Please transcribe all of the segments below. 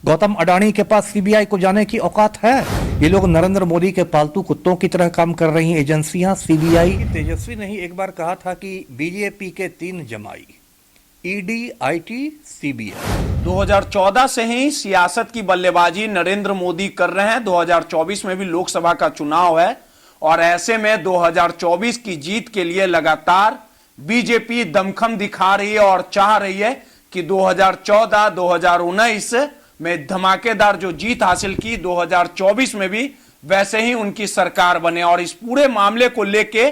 गौतम अडानी के पास सीबीआई को जाने की औकात है। ये लोग नरेंद्र मोदी के पालतू कुत्तों की तरह काम कर रही एजेंसियां सीबीआई। तेजस्वी ने ही एक बार कहा था कि बीजेपी के 3 जमाई, ईडी, आईटी, सीबीआई। 2014 से ही सियासत की बल्लेबाजी नरेंद्र मोदी कर रहे हैं। 2024 में भी लोकसभा का चुनाव है और ऐसे में 2024 की जीत के लिए लगातार बीजेपी दमखम दिखा रही है और चाह रही है कि 2014-2019 में धमाकेदार जो जीत हासिल की 2024 में भी वैसे ही उनकी सरकार बने। और इस पूरे मामले को लेके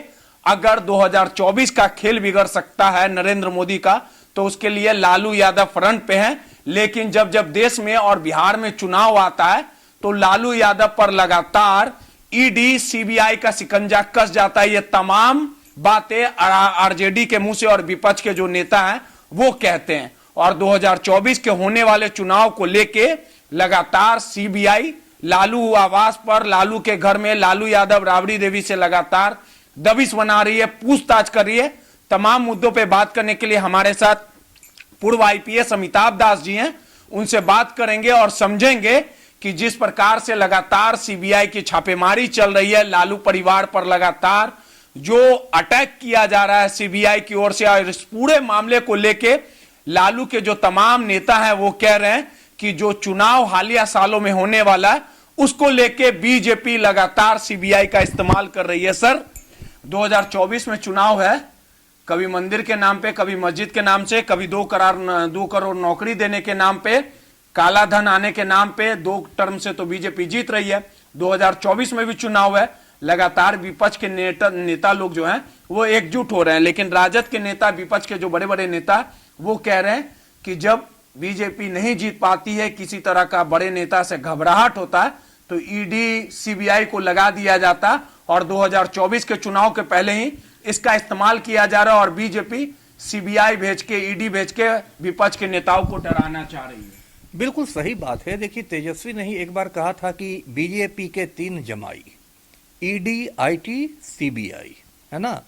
अगर 2024 का खेल बिगड़ सकता है नरेंद्र मोदी का, तो उसके लिए लालू यादव फ्रंट पे हैं। लेकिन जब जब देश में और बिहार में चुनाव आता है तो लालू यादव पर लगातार ईडी, सीबीआई का शिकंजा कस जाता है। ये तमाम बातें आरजेडी के मुंह से और विपक्ष के जो नेता हैं वो कहते हैं। और 2024 के होने वाले चुनाव को लेके लगातार सीबीआई लालू आवास पर, लालू के घर में लालू यादव, राबड़ी देवी से लगातार दबिश बना रही है, पूछताछ कर रही है। तमाम मुद्दों पे बात करने के लिए हमारे साथ पूर्व आईपीएस अमिताभ दास जी हैं। उनसे बात करेंगे और समझेंगे कि जिस प्रकार से लगातार सीबीआई की छापेमारी चल रही है, लालू परिवार पर लगातार जो अटैक किया जा रहा है सीबीआई की ओर से, और इस पूरे मामले को लेके लालू के जो तमाम नेता हैं वो कह रहे हैं कि जो चुनाव हालिया सालों में होने वाला है उसको लेके बीजेपी लगातार सीबीआई का इस्तेमाल कर रही है। सर, 2024 में चुनाव है, कभी मंदिर के नाम पे, कभी मस्जिद के नाम से, कभी 2 करोड़ नौकरी देने के नाम पे, काला धन आने के नाम पे 2 टर्म से तो बीजेपी जीत रही है। 2024 में भी चुनाव है, लगातार विपक्ष के नेता लोग जो हैं वो एकजुट हो रहे हैं। लेकिन राजद के नेता, विपक्ष के जो बड़े बड़े नेता, वो कह रहे हैं कि जब बीजेपी नहीं जीत पाती है, किसी तरह का बड़े नेता से घबराहट होता है, तो ईडी, सीबीआई को लगा दिया जाता और 2024 के चुनाव के पहले ही इसका इस्तेमाल किया जा रहा है। और बीजेपी सीबीआई भेज के, ईडी भेज के विपक्ष के नेताओं को डराना चाह रही है। बिल्कुल सही बात है। देखिए, तेजस्वी ने ही एक बार कहा था कि बीजेपी के 3 जमाई, ईडी, आईटी, सीबीआई, है ना।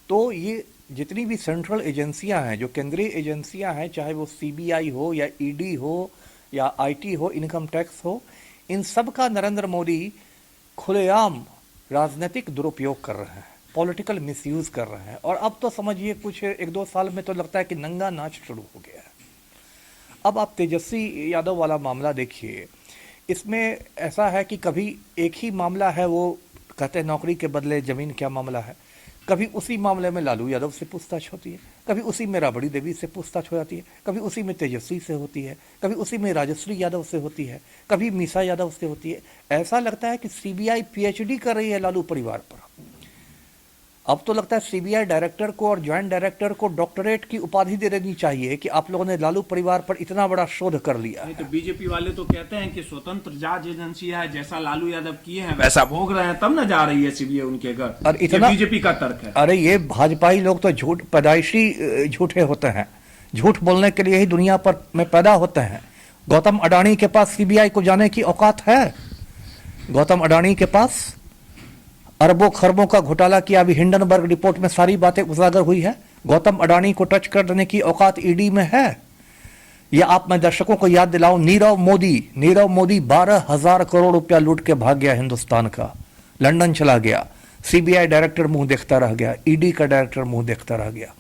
तो ये जितनी भी सेंट्रल एजेंसियां हैं, जो केंद्रीय एजेंसियां हैं, चाहे वो सीबीआई हो या ईडी हो या आईटी हो, इनकम टैक्स हो, इन सब का नरेंद्र मोदी खुलेआम राजनीतिक दुरुपयोग कर रहे हैं, पॉलिटिकल मिसयूज कर रहे हैं। और अब तो समझिए कुछ 1-2 साल में तो लगता है कि नंगा नाच शुरू हो गया है। अब आप तेजस्वी यादव वाला मामला देखिए, इसमें ऐसा है कि कभी एक ही मामला है, वो कहते हैं नौकरी के बदले जमीन, क्या मामला है। कभी उसी मामले में लालू यादव से पूछताछ होती है, कभी उसी में राबड़ी देवी से पूछताछ हो जाती है, कभी उसी में तेजस्वी से होती है, कभी उसी में राजश्री यादव से होती है, कभी मीसा यादव से होती है। ऐसा लगता है कि सीबीआई पीएचडी कर रही है लालू परिवार पर। अब तो लगता है सीबीआई डायरेक्टर को और ज्वाइंट डायरेक्टर को डॉक्टरेट की उपाधि दे देनी चाहिए कि आप लोगों ने लालू परिवार पर इतना बड़ा शोध कर लिया है। तो बीजेपी वाले तो कहते हैं कि स्वतंत्र जांच एजेंसी है, जैसा लालू यादव किए हैं वैसा भोग रहे हैं, तब न जा रही है सीबीआई उनके घर। और इतना बीजेपी का तर्क है। अरे ये भाजपाई लोग तो झूठ, पैदाइशी झूठे होते हैं, झूठ बोलने के लिए ही दुनिया पर में पैदा होते हैं। गौतम अडानी के पास सीबीआई को जाने की औकात है। गौतम अडानी के पास अरबों खरबों का घोटाला किया, अभी हिंडनबर्ग रिपोर्ट में सारी बातें उजागर हुई है। गौतम अडानी को टच कर देने की औकात ईडी में है। यह आप, मैं दर्शकों को याद दिलाऊं, नीरव मोदी 12,000 करोड़ रुपया लूट के भाग गया हिंदुस्तान का, लंदन चला गया। सीबीआई डायरेक्टर मुंह देखता रह गया, ईडी का डायरेक्टर मुंह देखता रह गया।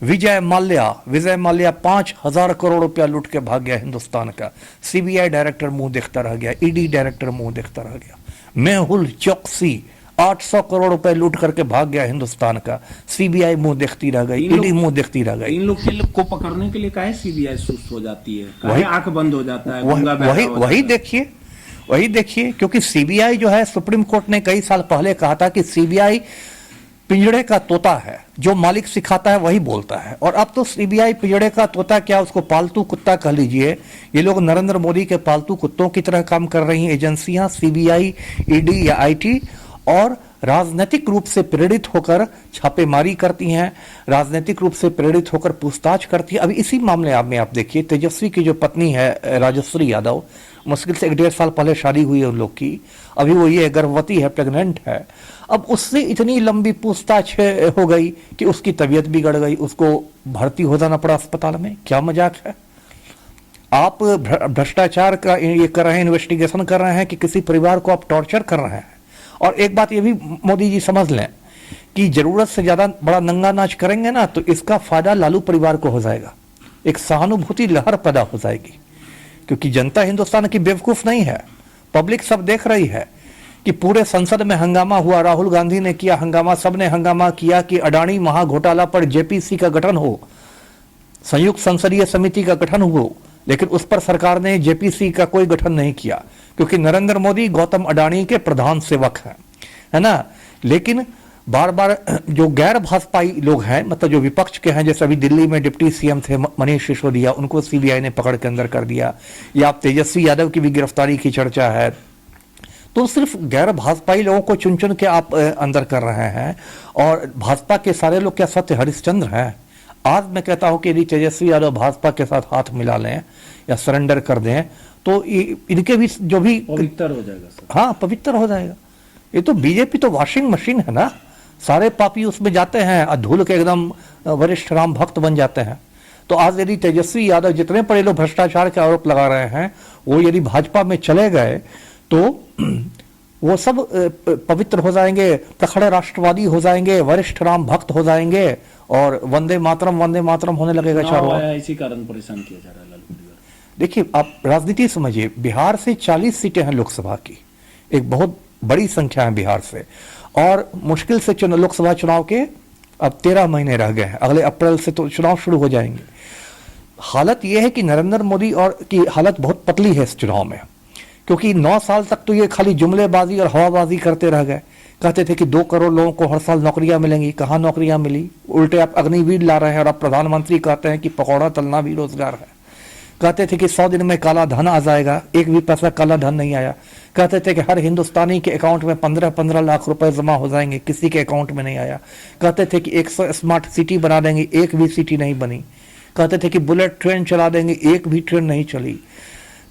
विजय माल्या 5,000 करोड़ रुपया लूट के भाग गया हिंदुस्तान का, सीबीआई डायरेक्टर मुंह देखता रह गया, ईडी डायरेक्टर मुंह देखता रह गया। मेहुल चौकसी 800 करोड़ रुपए लूट करके भाग गया हिंदुस्तान का, सीबीआई मुंह देखती रह गई, ईडी मुंह देखती रह गई। इन लोग को पकड़ने के लिए काहे सीबीआई सुस्त हो जाती है, काहे आंख बंद हो जाता है, वही देखिए, क्योंकि सीबीआई जो है, सुप्रीम कोर्ट ने कई साल पहले कहा था कि सीबीआई पिंजड़े का तोता है, जो मालिक सिखाता है वही बोलता है। और अब तो सीबीआई पिंजड़े का तोता क्या, उसको पालतू कुत्ता कह लीजिए। ये लोग नरेंद्र मोदी के पालतू कुत्तों की तरह काम कर रही एजेंसियां, सीबीआई, ईडी या आईटी, और राजनीतिक रूप से प्रेरित होकर छापेमारी करती हैं, राजनीतिक रूप से प्रेरित होकर पूछताछ करती है। अभी इसी मामले में आप देखिए, तेजस्वी की जो पत्नी है राजश्री यादव, मुश्किल से 1-1.5 साल पहले शादी हुई है उन लोग की, अभी वो ये गर्भवती है, प्रेग्नेंट है। अब उससे इतनी लंबी पूछताछ हो गई कि उसकी तबीयत बिगड़ गई, उसको भर्ती हो जाना पड़ा अस्पताल में। क्या मजाक है। आप भ्रष्टाचार का ये कर रहे हैं, इन्वेस्टिगेशन कर रहे हैं कि किसी परिवार को आप टॉर्चर कर रहे हैं। और एक बात ये भी मोदी जी समझ लें कि जरूरत से ज्यादा बड़ा नंगा नाच करेंगे ना तो इसका फायदा लालू परिवार को हो जाएगा, एक सहानुभूति लहर पैदा हो जाएगी, क्योंकि जनता हिंदुस्तान की बेवकूफ नहीं है, पब्लिक सब देख रही है कि पूरे संसद में हंगामा हुआ, राहुल गांधी ने किया हंगामा, सबने हंगामा किया कि अडानी महाघोटाला पर जेपीसी का गठन हो, संयुक्त संसदीय समिति का गठन हो, लेकिन उस पर सरकार ने जेपीसी का कोई गठन नहीं किया, क्योंकि नरेंद्र मोदी गौतम अडानी के प्रधान सेवक हैं, है ना। लेकिन बार बार जो गैर भाजपाई लोग हैं, मतलब जो विपक्ष के हैं, जैसे अभी दिल्ली में डिप्टी सीएम थे मनीष सिसोदिया, उनको सीबीआई ने पकड़ के अंदर कर दिया, या आप तेजस्वी यादव की भी गिरफ्तारी की चर्चा है, तो सिर्फ गैर भाजपाई लोगों को चुन चुन के आप अंदर कर रहे हैं। और भाजपा के सारे लोग क्या सत्य हरिश्चंद्र हैं? आज मैं कहता हूं कि यदि तेजस्वी यादव भाजपा के साथ हाथ मिला लें या सरेंडर कर दें तो इनके भी जो भी पवित्र हो जाएगा सर। हाँ, पवित्र हो जाएगा। ये तो बीजेपी तो वॉशिंग मशीन है ना, सारे पापी उसमें जाते हैं और धूल के एकदम वरिष्ठ राम भक्त बन जाते हैं। तो आज यदि तेजस्वी यादव, जितने पर ये लोग भ्रष्टाचार के आरोप लगा रहे हैं, वो यदि भाजपा में चले गए तो वो सब पवित्र हो जाएंगे, प्रखर राष्ट्रवादी हो जाएंगे, वरिष्ठ राम भक्त हो जाएंगे और वंदे मातरम होने लगेगा चारों ओर। इसी कारण परेशान किया जा रहा है लालू परिवार। देखिए, आप राजनीति समझिए, बिहार से 40 सीटें हैं लोकसभा की, एक बहुत बड़ी संख्या है बिहार से, और मुश्किल से लोकसभा चुनाव के अब 13 महीने रह गए हैं, अगले अप्रैल से तो चुनाव शुरू हो जाएंगे। हालत यह है कि नरेंद्र मोदी और की हालत बहुत पतली है इस चुनाव में, क्योंकि 9 साल तक तो ये खाली जुमलेबाजी और हवाबाजी करते रह गए। कहते थे कि 2 करोड़ लोगों को हर साल नौकरियां मिलेंगी, कहाँ नौकरियां मिली? उल्टे आप अग्निवीर ला रहे हैं और अब प्रधानमंत्री कहते हैं कि पकौड़ा तलना भी रोजगार है। कहते थे कि 100 दिन में काला धन आ जाएगा, एक भी पैसा काला धन नहीं आया। कहते थे कि हर हिंदुस्तानी के अकाउंट में 15-15 लाख रुपए जमा हो जाएंगे, किसी के अकाउंट में नहीं आया। कहते थे कि 100 स्मार्ट सिटी बना देंगे, एक भी सिटी नहीं बनी। कहते थे कि बुलेट ट्रेन चला देंगे, एक भी ट्रेन नहीं चली।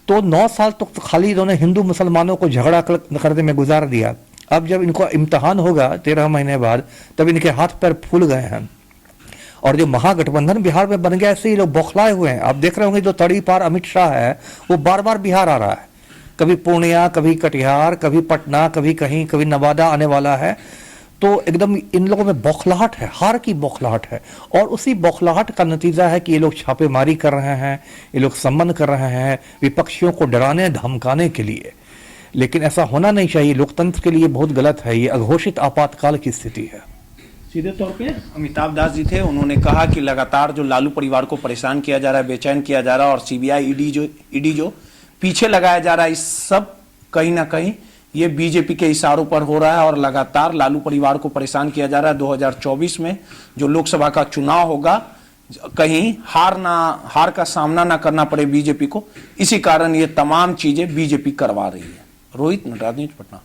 तो 9 साल तो खाली इन्होंने हिंदू मुसलमानों को झगड़ा करने में गुजार दिया। अब जब इनको इम्तिहान होगा 13 महीने बाद, तब इनके हाथ पैर फूल गए हैं। और जो महागठबंधन बिहार में बन गया, ऐसे ही लोग बौखलाए हुए हैं। आप देख रहे होंगे जो तड़ी पार अमित शाह है, वो बार बार बिहार आ रहा है, कभी पूर्णिया, कभी कटिहार, कभी पटना, कभी कहीं, कभी नवादा आने वाला है। तो एकदम इन लोगों में बौखलाहट है, हार की बौखलाहट है। और उसी बौखलाहट का नतीजा है कि ये लोग छापेमारी कर रहे हैं, ये लोग सम्मन कर रहे हैं विपक्षियों को डराने धमकाने के लिए। लेकिन ऐसा होना नहीं चाहिए, लोकतंत्र के लिए बहुत गलत है, ये अघोषित आपातकाल की स्थिति है। सीधे तौर पे अमिताभ दास जी थे, उन्होंने कहा कि लगातार जो लालू परिवार को परेशान किया जा रहा है, बेचैन किया जा रहा है, और सीबीआई ईडी जो पीछे लगाया जा रहा है, इस सब कहीं ना कहीं ये बीजेपी के इशारों पर हो रहा है और लगातार लालू परिवार को परेशान किया जा रहा है। 2024 में जो लोकसभा का चुनाव होगा, कहीं हार का सामना ना करना पड़े बीजेपी को, इसी कारण ये तमाम चीजें बीजेपी करवा रही है। रोहित, नटराज न्यूज़, पटना।